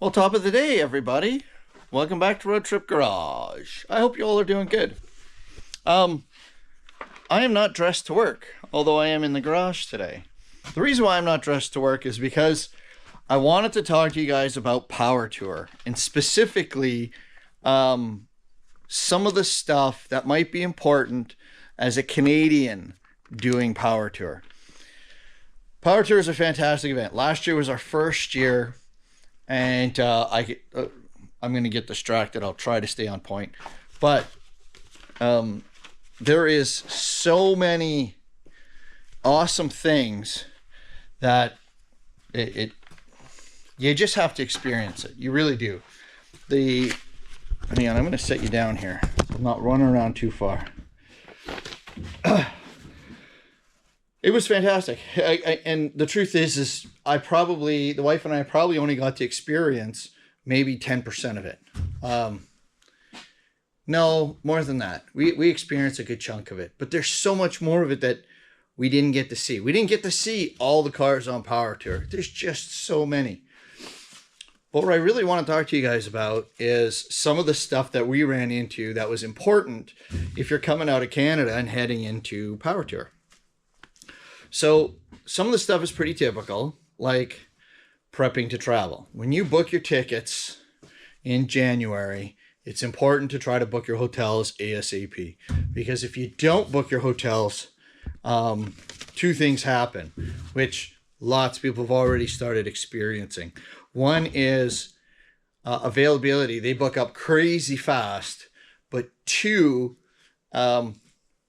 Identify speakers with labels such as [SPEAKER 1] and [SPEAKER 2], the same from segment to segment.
[SPEAKER 1] Well, top of the day, everybody. Welcome back to Road Trip Garage. I hope you all are doing good. I am not dressed to work, although I am in the garage today. The reason why I'm not dressed to work is because I wanted to talk to you guys about Power Tour, and specifically some of the stuff that might be important as a Canadian doing Power Tour. Power Tour is a fantastic event. Last year was our first year, and I'm going to get distracted. I'll try to stay on point. But there is so many awesome things that you just have to experience it. You really do. Hang on, I'm going to set you down here. I'm not running around too far. It was fantastic. And the truth is the wife and I probably only got to experience maybe 10% of it. No, more than that. We experienced a good chunk of it, but there's so much more of it that we didn't get to see. We didn't get to see all the cars on Power Tour. There's just so many. But what I really want to talk to you guys about is some of the stuff that we ran into that was important if you're coming out of Canada and heading into Power Tour. So some of the stuff is pretty typical, like prepping to travel. When you book your tickets in January, it's important to try to book your hotels ASAP, because if you don't book your hotels, two things happen, which lots of people have already started experiencing. One is availability. They book up crazy fast, but two,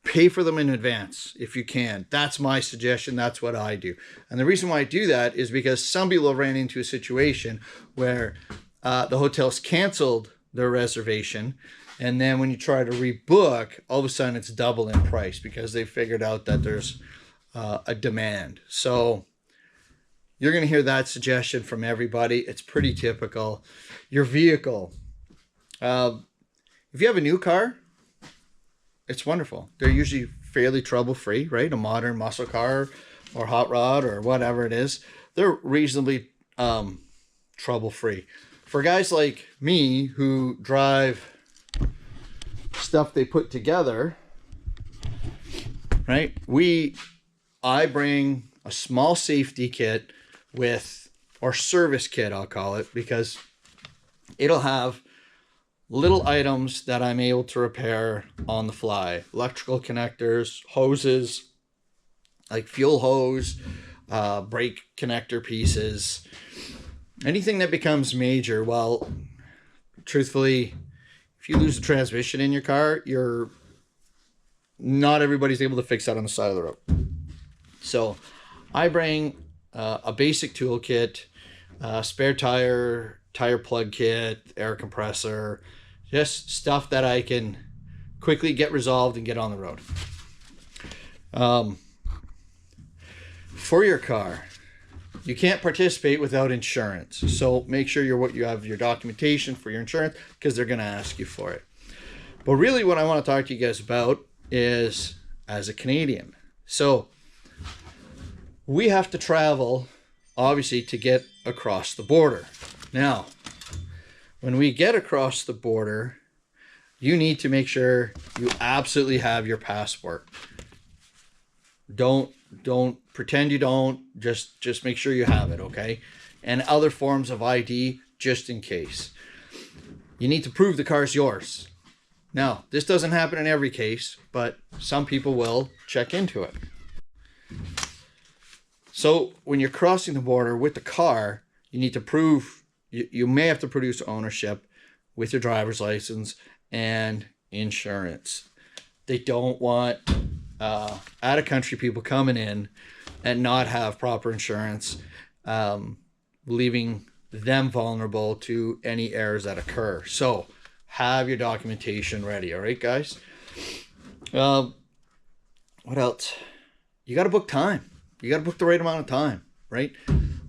[SPEAKER 1] pay for them in advance if you can. That's my suggestion. That's what I do. And the reason why I do that is because some people have ran into a situation where the hotel's canceled their reservation, and then when you try to rebook, all of a sudden it's double in price because they figured out that there's a demand. So you're going to hear that suggestion from everybody. It's pretty typical. Your vehicle. If you have a new car, it's wonderful. They're usually fairly trouble-free, right? A modern muscle car or hot rod or whatever it is. They're reasonably trouble-free. For guys like me who drive stuff they put together, right? I bring a small safety kit or service kit, I'll call it, because it'll have little items that I'm able to repair on the fly. Electrical connectors, hoses, like fuel hose, brake connector pieces, anything that becomes major. Well, truthfully, if you lose the transmission in your car, not everybody's able to fix that on the side of the road. So I bring a basic toolkit, spare tire plug kit, air compressor, just stuff that I can quickly get resolved and get on the road. For your car, you can't participate without insurance. So make sure you have your documentation for your insurance, because they're going to ask you for it. But really what I want to talk to you guys about is as a Canadian. So we have to travel, obviously, to get across the border. Now, when we get across the border, you need to make sure you absolutely have your passport. Don't pretend you don't. Just make sure you have it, okay? And other forms of ID, just in case. You need to prove the car's yours. Now, this doesn't happen in every case, but some people will check into it. So when you're crossing the border with the car, you need to prove, you may have to produce ownership with your driver's license and insurance. They don't want out-of-country people coming in and not have proper insurance, leaving them vulnerable to any errors that occur. So have your documentation ready. All right, guys? What else? You got to book time. You got to book the right amount of time, right?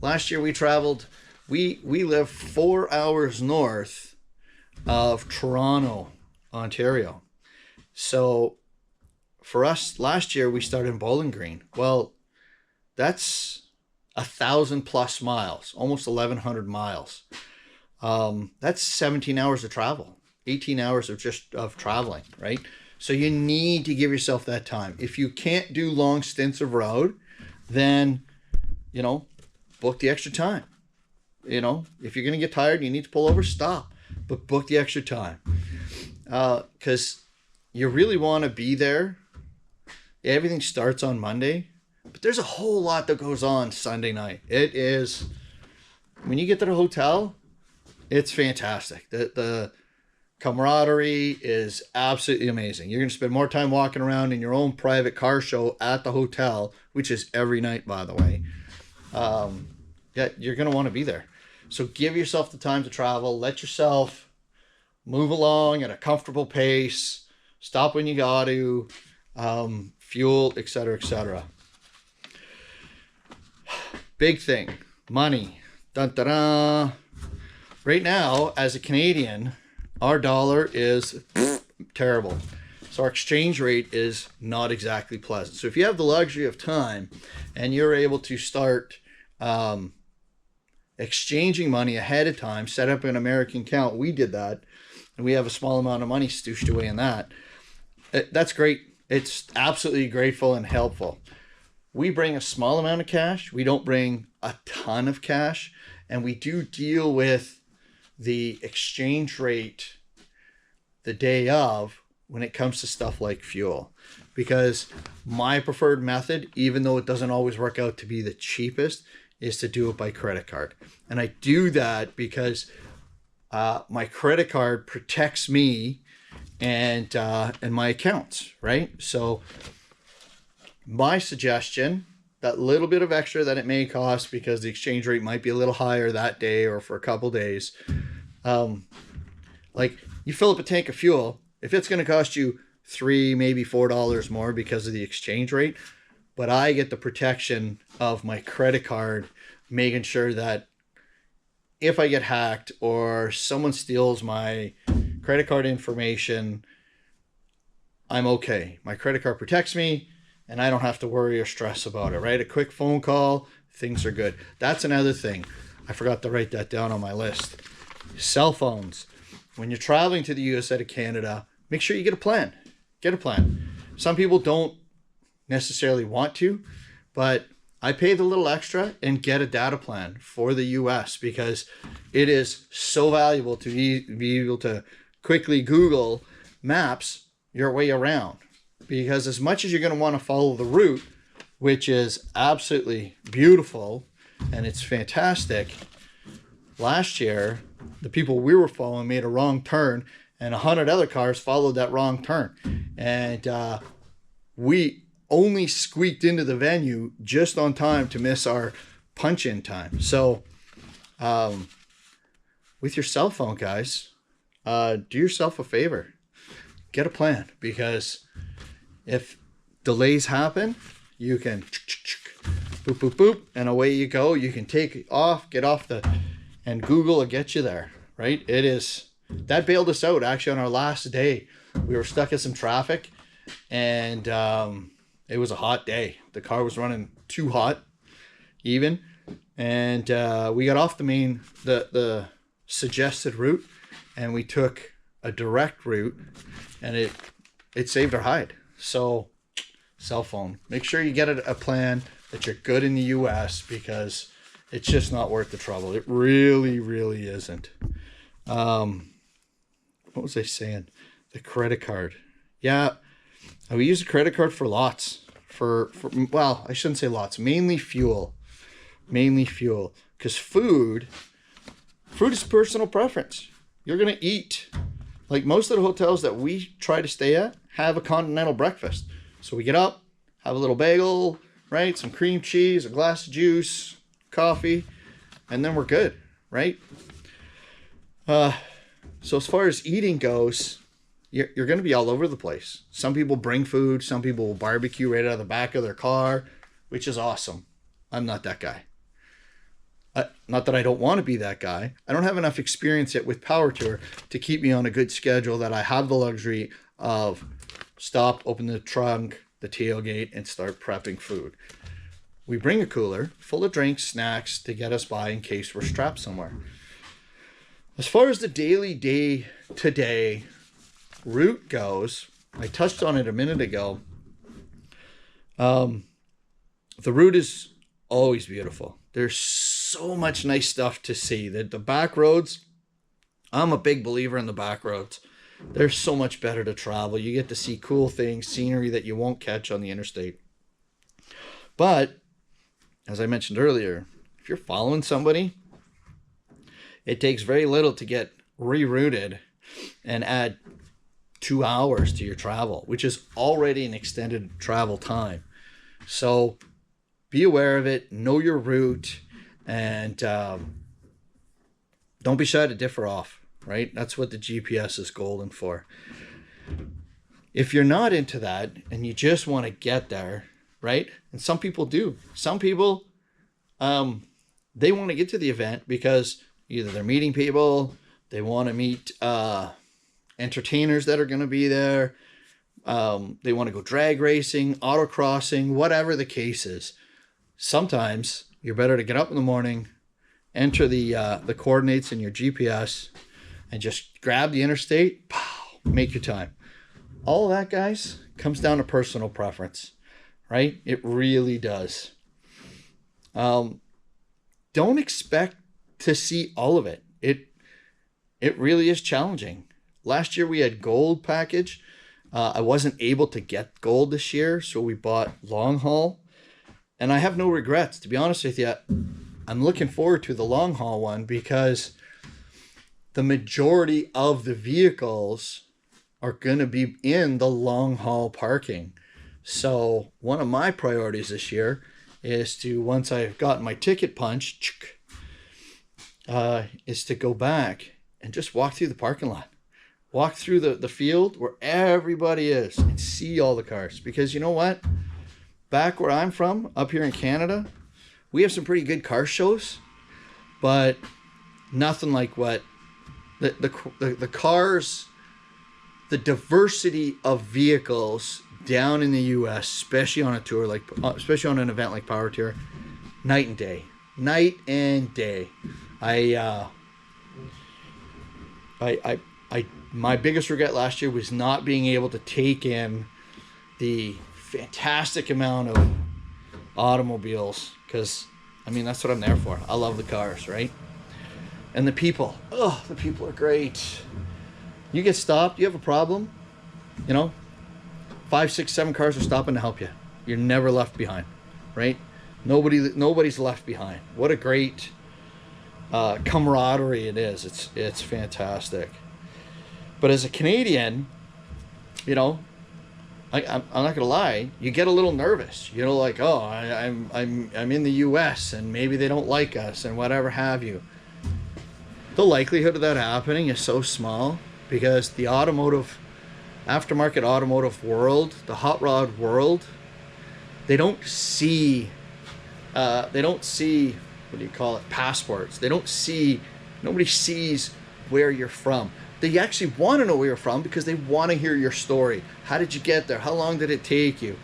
[SPEAKER 1] Last year we traveled, we live 4 hours north of Toronto, Ontario. So for us, last year we started in Bowling Green. Well, that's 1,000+ miles, almost 1,100 miles. That's 17 hours of travel, 18 hours of just of traveling, right? So you need to give yourself that time. If you can't do long stints of road, then, you know, book the extra time. You know, if you're going to get tired, you need to pull over, stop, but book the extra time. Because you really want to be there. Everything starts on Monday, but there's a whole lot that goes on Sunday night. It is, when you get to the hotel, it's fantastic. The camaraderie is absolutely amazing. You're going to spend more time walking around in your own private car show at the hotel, which is every night, by the way. Yeah, you're going to want to be there. So give yourself the time to travel. Let yourself move along at a comfortable pace. Stop when you got to. Fuel, etc., etc. Big thing, money. Dun, dun, dun. Right now, as a Canadian, our dollar is terrible. So our exchange rate is not exactly pleasant. So if you have the luxury of time and you're able to start exchanging money ahead of time, set up an American account. We did that, and we have a small amount of money stooshed away in that. That's great. It's absolutely grateful and helpful. We bring a small amount of cash. We don't bring a ton of cash, and we do deal with the exchange rate the day of when it comes to stuff like fuel. Because my preferred method, even though it doesn't always work out to be the cheapest, is to do it by credit card. And I do that because my credit card protects me and my accounts, right? So my suggestion, that little bit of extra that it may cost because the exchange rate might be a little higher that day or for a couple days, like you fill up a tank of fuel, if it's going to cost you $3, maybe $4 more because of the exchange rate, but I get the protection of my credit card, making sure that if I get hacked or someone steals my credit card information, I'm okay. My credit card protects me and I don't have to worry or stress about it, right? A quick phone call, things are good. That's another thing. I forgot to write that down on my list. Cell phones. When you're traveling to the US out of Canada, make sure you get a plan. Get a plan. Some people don't necessarily want to, but I pay the little extra and get a data plan for the US because it is so valuable to be able to quickly Google Maps your way around. Because as much as you're going to want to follow the route, which is absolutely beautiful and it's fantastic, last year the people we were following made a wrong turn and 100 other cars followed that wrong turn, and we only squeaked into the venue just on time to miss our punch-in time. So with your cell phone, guys, do yourself a favor. Get a plan, because if delays happen, you can boop, boop, boop, and away you go. You can take it off, get off and Google will get you there, right? That bailed us out actually on our last day. We were stuck in some traffic, and it was a hot day. The car was running too hot even. And we got off the suggested route, and we took a direct route, and it saved our hide. So cell phone, make sure you get a plan that you're good in the US, because it's just not worth the trouble. It really, really isn't. What was I saying? The credit card. Yeah, we use a credit card for lots. Well, I shouldn't say lots. Mainly fuel. Because food is personal preference. You're going to eat. Like most of the hotels that we try to stay at have a continental breakfast. So we get up, have a little bagel, right? Some cream cheese, a glass of juice, coffee, and then we're good, right? So as far as eating goes, you're going to be all over the place. Some people bring food. Some people will barbecue right out of the back of their car, which is awesome. I'm not that guy. Not that I don't want to be that guy. I don't have enough experience yet with Power Tour to keep me on a good schedule that I have the luxury of stop, open the trunk, the tailgate, and start prepping food. We bring a cooler full of drinks, snacks to get us by in case we're strapped somewhere. As far as the daily day-to-day route goes, I touched on it a minute ago. The route is always beautiful. There's so much nice stuff to see. The back roads, I'm a big believer in the back roads. They're so much better to travel. You get to see cool things, scenery that you won't catch on the interstate. But, as I mentioned earlier, if you're following somebody, it takes very little to get rerouted and add 2 hours to your travel, which is already an extended travel time. So be aware of it, know your route, and don't be shy to differ off, right? That's what the GPS is golden for. If you're not into that and you just want to get there, right? And some people do. Some people, they want to get to the event because either they're meeting people, they want to meet entertainers that are going to be there, they want to go drag racing, autocrossing, whatever the case is. Sometimes you're better to get up in the morning, enter the coordinates in your GPS, and just grab the interstate, pow, make your time. All of that, guys, comes down to personal preference, right? It really does. Don't expect to see all of it. It really is challenging. Last year we had gold package. I wasn't able to get gold this year, so we bought long haul. And I have no regrets, to be honest with you. I'm looking forward to the long haul one because the majority of the vehicles are going to be in the long haul parking. So one of my priorities this year is to, once I've gotten my ticket punched, is to go back and just walk through the parking lot. Walk through the field where everybody is and see all the cars. Because you know what? Back where I'm from, up here in Canada, we have some pretty good car shows, but nothing like what the cars, the diversity of vehicles down in the U.S., especially on a tour like, especially on an event like Power Tour, night and day. My biggest regret last year was not being able to take in the fantastic amount of automobiles, because I mean, that's what I'm there for. I love the cars, right? And the people. Oh, the people are great. You get stopped, you have a problem, 5, 6, 7 cars are stopping to help you. You're never left behind, right? Nobody's left behind. What a great camaraderie it is. It's fantastic. But as a Canadian, I'm not gonna lie, you get a little nervous. Like, oh, I'm in the U.S. and maybe they don't like us and whatever have you. The likelihood of that happening is so small because the aftermarket automotive world, the hot rod world, they don't see what do you call it, passports. Nobody sees where you're from. They actually want to know where you're from because they want to hear your story. How did you get there? How long did it take you?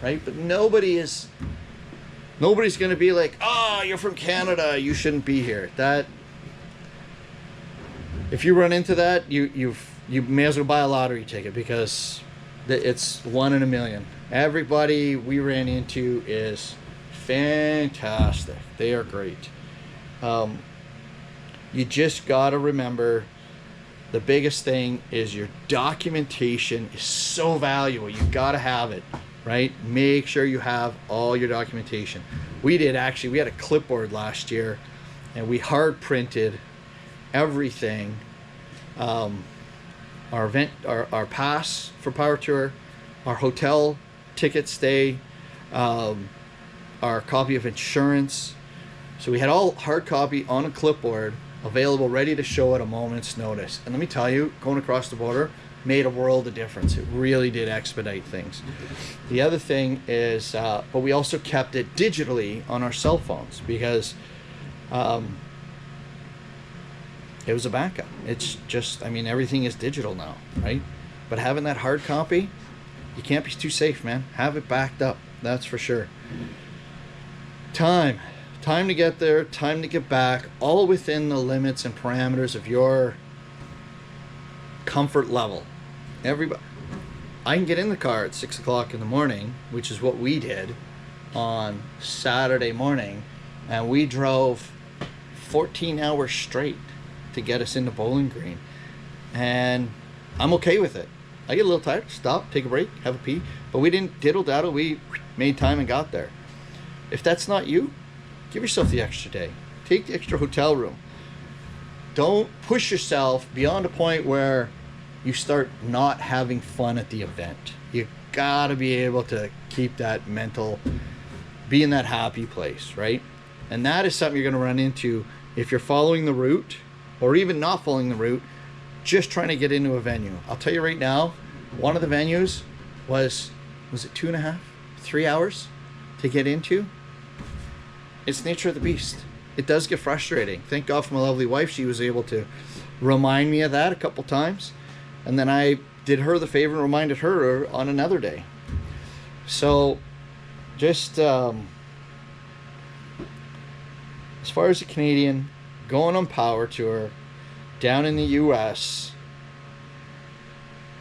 [SPEAKER 1] Right? But nobody's going to be like, oh, you're from Canada, you shouldn't be here. That, if you run into that, you may as well buy a lottery ticket because it's 1 in a million. Everybody we ran into is fantastic. They are great. You just got to remember, the biggest thing is your documentation is so valuable. You got to have it, right? Make sure you have all your documentation. We had a clipboard last year and we hard printed everything. Our event, our pass for Power Tour, our hotel ticket stay, our copy of insurance. So we had all hard copy on a clipboard available, ready to show at a moment's notice. And let me tell you, going across the border made a world of difference. It really did expedite things. The other thing is, but we also kept it digitally on our cell phones because it was a backup. It's just, everything is digital now, right? But having that hard copy, you can't be too safe, man. Have it backed up, that's for sure. Time time to get there, time to get back, all within the limits and parameters of your comfort level. Everybody, I can get in the car at 6 o'clock in the morning, which is what we did on Saturday morning, and we drove 14 hours straight to get us into Bowling Green, and I'm okay with it. I get a little tired, stop, take a break, have a pee, but we didn't diddle daddle. We made time and got there. If that's not you, give yourself the extra day. Take the extra hotel room. Don't push yourself beyond a point where you start not having fun at the event. You gotta be able to keep that mental, be in that happy place, right? And that is something you're gonna run into if you're following the route, or even not following the route, just trying to get into a venue. I'll tell you right now, one of the venues was it 2.5, 3 hours to get into? It's nature of the beast. It does get frustrating. Thank God for my lovely wife. She was able to remind me of that a couple times. And then I did her the favor and reminded her on another day. So just as far as a Canadian, going on Power Tour down in the US,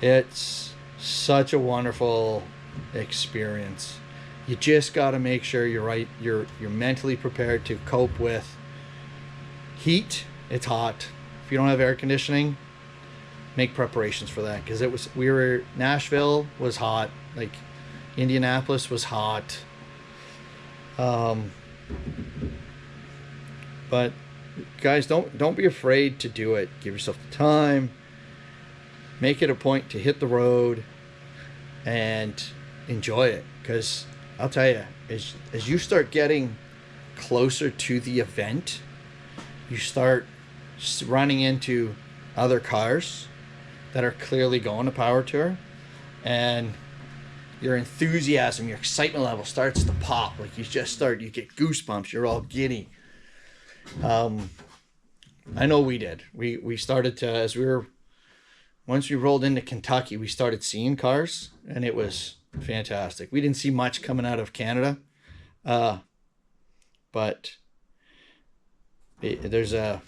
[SPEAKER 1] it's such a wonderful experience. You just got to make sure you're mentally prepared to cope with heat. It's hot. If you don't have air conditioning, make preparations for that, because Nashville was hot, like Indianapolis was hot. But guys, don't be afraid to do it. Give yourself the time. Make it a point to hit the road and enjoy it, because I'll tell you, as you start getting closer to the event, you start running into other cars that are clearly going to Power Tour, and your enthusiasm, your excitement level starts to pop. Like you get goosebumps. You're all giddy. I know we did. We started to, once we rolled into Kentucky, we started seeing cars, and it was fantastic. We didn't see much coming out of Canada, but there's I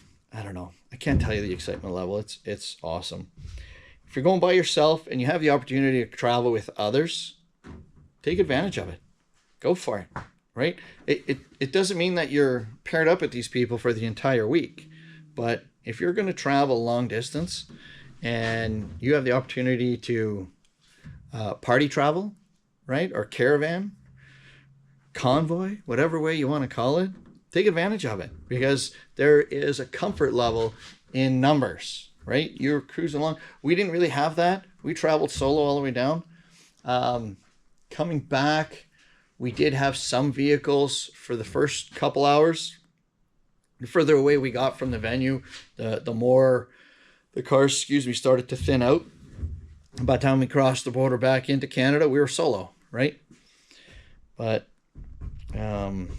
[SPEAKER 1] don't know. I can't tell you the excitement level. It's awesome. If you're going by yourself and you have the opportunity to travel with others, take advantage of it. Go for it, right? It doesn't mean that you're paired up with these people for the entire week, but if you're going to travel long distance and you have the opportunity to party travel, right? Or caravan, convoy, whatever way you want to call it, take advantage of it, because there is a comfort level in numbers, right? You're cruising along. We didn't really have that. We traveled solo all the way down. Coming back, we did have some vehicles for the first couple hours. The further away we got from the venue, the more the cars, started to thin out. By the time we crossed the border back into Canada, we were solo, right? But I'm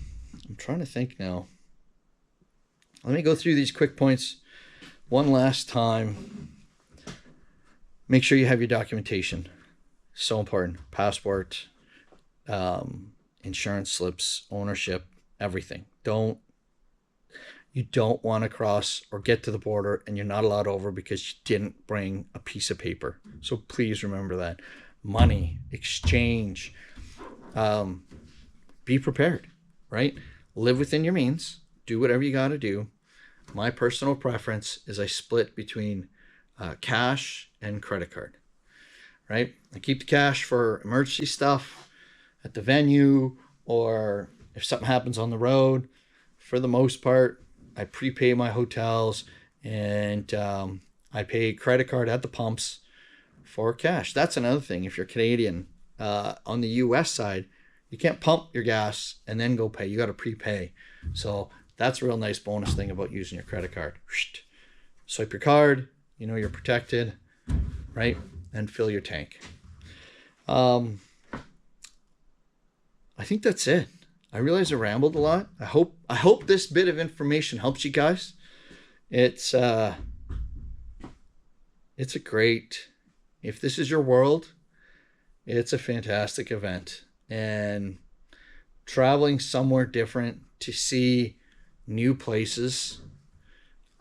[SPEAKER 1] trying to think now. Let me go through these quick points one last time. Make sure you have your documentation. So important. Passport, insurance slips, ownership, everything. You don't want to cross or get to the border and you're not allowed over because you didn't bring a piece of paper. So please remember that. Money, exchange, be prepared, right? Live within your means. Do whatever you got to do. My personal preference is I split between cash and credit card, right? I keep the cash for emergency stuff at the venue, or if something happens on the road. For the most part, I prepay my hotels, and I pay credit card at the pumps for cash. That's another thing. If you're Canadian, on the US side, you can't pump your gas and then go pay. You got to prepay. So that's a real nice bonus thing about using your credit card. Swipe your card, you're protected, right? And fill your tank. I think that's it. I realize I rambled a lot. I hope this bit of information helps you guys. It's a great, if this is your world, it's a fantastic event. And traveling somewhere different to see new places.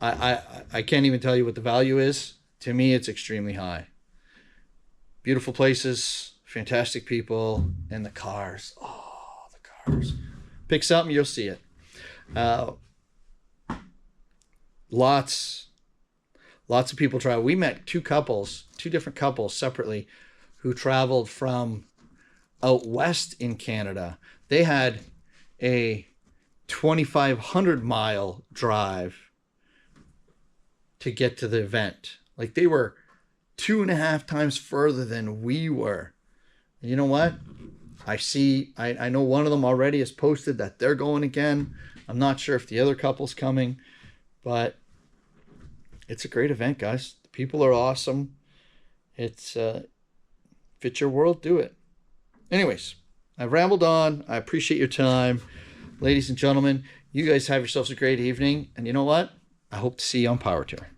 [SPEAKER 1] I can't even tell you what the value is. To me, it's extremely high. Beautiful places, fantastic people, and the cars. Oh, the cars. Pick something, you'll see it. Lots of people travel. We met two different couples separately who traveled from out west in Canada. They had a 2,500-mile drive to get to the event. Like, they were 2.5 times further than we were. And you know what? I know one of them already has posted that they're going again. I'm not sure if the other couple's coming, but it's a great event, guys. The people are awesome. It's if it's your world, do it. Anyways, I've rambled on. I appreciate your time. Ladies and gentlemen, you guys have yourselves a great evening. And you know what? I hope to see you on Power Tour.